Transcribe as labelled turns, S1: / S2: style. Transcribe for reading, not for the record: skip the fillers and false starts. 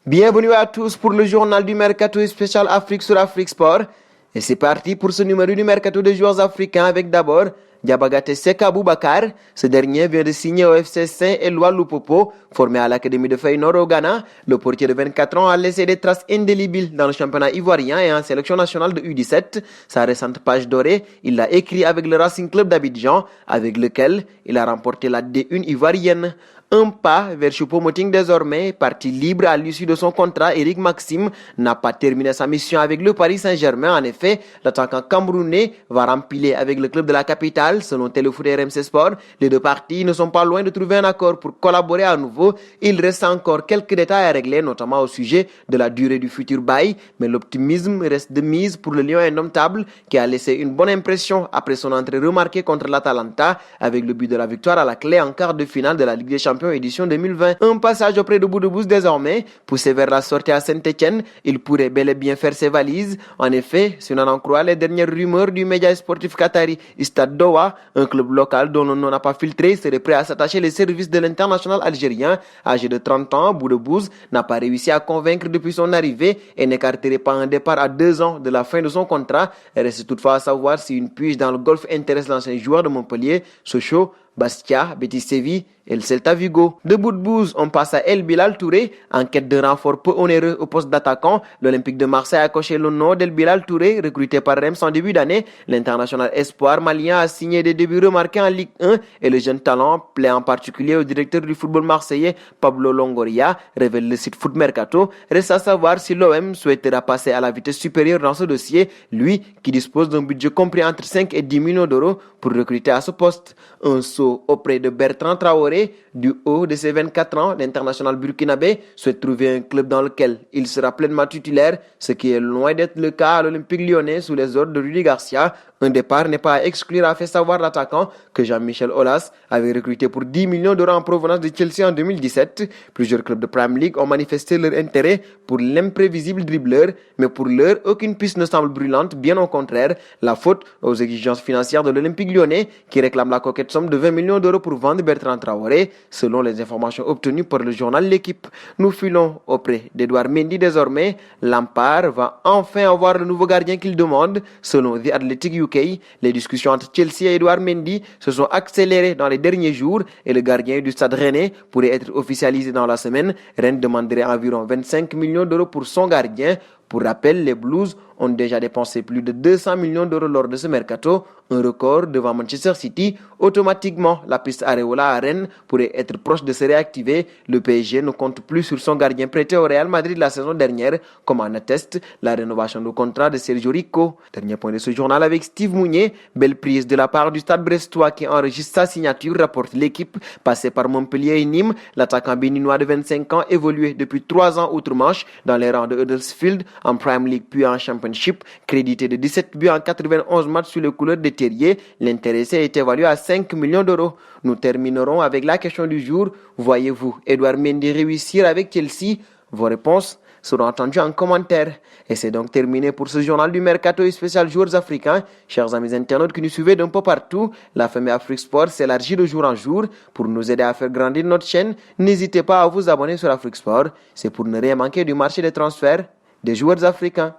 S1: Bienvenue à tous pour le journal du Mercato spécial Afrique sur Afrique Sport. Et c'est parti pour ce numéro du Mercato des joueurs africains avec d'abord Diabagate Seka Aboubakar. Ce dernier vient de signer au FC Saint-Éloi Lupopo, formé à l'Académie de Feyenoord au Ghana. Le portier de 24 ans a laissé des traces indélébiles dans le championnat ivoirien et en sélection nationale de U17. Sa récente page dorée, il l'a écrit avec le Racing Club d'Abidjan, avec lequel il a remporté la D1 ivoirienne. Un pas vers Choupo-Moting désormais, parti libre à l'issue de son contrat. Eric Maxime n'a pas terminé sa mission avec le Paris Saint-Germain. En effet, l'attaquant camerounais va rempiler avec le club de la capitale. Selon Téléfoot et RMC Sport, les deux parties ne sont pas loin de trouver un accord pour collaborer à nouveau. Il reste encore quelques détails à régler, notamment au sujet de la durée du futur bail. Mais l'optimisme reste de mise pour le Lion indomptable qui a laissé une bonne impression après son entrée remarquée contre l'Atalanta avec le but de la victoire à la clé en quart de finale de la Ligue des Champions édition 2020. Un passage auprès de Boudebouz désormais. Poussé vers la sortie à Saint-Etienne, il pourrait bel et bien faire ses valises. En effet, si on en croit les dernières rumeurs du média sportif qatari Stade Doha, un club local dont le nom n'a pas filtré serait prêt à s'attacher les services de l'international algérien. Âgé de 30 ans, Boudebouz n'a pas réussi à convaincre depuis son arrivée et n'écarterait pas un départ à 2 ans de la fin de son contrat. Il reste toutefois à savoir si une pige dans le golf intéresse l'ancien joueur de Montpellier, Sochaux, Bastia, Betis Séville et le Celta Vigo. De Boudebouz, on passe à El Bilal Touré. En quête de renfort peu onéreux au poste d'attaquant, l'Olympique de Marseille a coché le nom d'El Bilal Touré, recruté par Reims en début d'année. L'international espoir malien a signé des débuts remarqués en Ligue 1 et le jeune talent plaît en particulier au directeur du football marseillais Pablo Longoria, révèle le site Foot Mercato. Reste à savoir si l'OM souhaitera passer à la vitesse supérieure dans ce dossier, lui qui dispose d'un budget compris entre 5 et 10 millions d'euros pour recruter à ce poste. Un saut auprès de Bertrand Traoré. Du haut de ses 24 ans, l'international burkinabé souhaite trouver un club dans lequel il sera pleinement titulaire, ce qui est loin d'être le cas à l'Olympique lyonnais sous les ordres de Rudy Garcia. Un départ n'est pas à exclure, a fait savoir l'attaquant que Jean-Michel Aulas avait recruté pour 10 millions d'euros en provenance de Chelsea en 2017. Plusieurs clubs de Premier League ont manifesté leur intérêt pour l'imprévisible dribbleur, mais pour l'heure, aucune piste ne semble brûlante, bien au contraire. La faute aux exigences financières de l'Olympique lyonnais qui réclame la coquette somme de 20 millions d'euros pour vendre Bertrand Traoré, selon les informations obtenues par le journal L'Équipe. Nous filons auprès d'Edouard Mendy désormais. Lampard va enfin avoir le nouveau gardien qu'il demande, selon The Athletic UK. Les discussions entre Chelsea et Edouard Mendy se sont accélérées dans les derniers jours et le gardien du Stade Rennais pourrait être officialisé dans la semaine. Rennes demanderait environ 25 millions d'euros pour son gardien. Pour rappel, les Blues ont déjà dépensé plus de 200 millions d'euros lors de ce mercato, un record devant Manchester City. Automatiquement, la piste Areola à Rennes pourrait être proche de se réactiver. Le PSG ne compte plus sur son gardien prêté au Real Madrid la saison dernière, comme en atteste la rénovation du contrat de Sergio Rico. Dernier point de ce journal avec Steve Mounier. Belle prise de la part du Stade brestois qui enregistre sa signature, rapporte L'Équipe. Passé par Montpellier et Nîmes, l'attaquant béninois de 25 ans évoluait depuis 3 ans outre-Manche dans les rangs de Huddersfield en Premier League puis en Championship. Crédité de 17 buts en 91 matchs sous les couleurs des Terriers, l'intéressé est évalué à 5 millions d'euros. Nous terminerons avec la question du jour. Voyez-vous Edouard Mendy réussir avec Chelsea? Vos réponses seront entendues en commentaire. Et c'est donc terminé pour ce journal du Mercato spécial joueurs africains. Chers amis internautes qui nous suivez d'un peu partout, la famille Afrique Sport s'élargit de jour en jour. Pour nous aider à faire grandir notre chaîne, n'hésitez pas à vous abonner sur Afrique Sport. C'est pour ne rien manquer du marché des transferts des joueurs africains.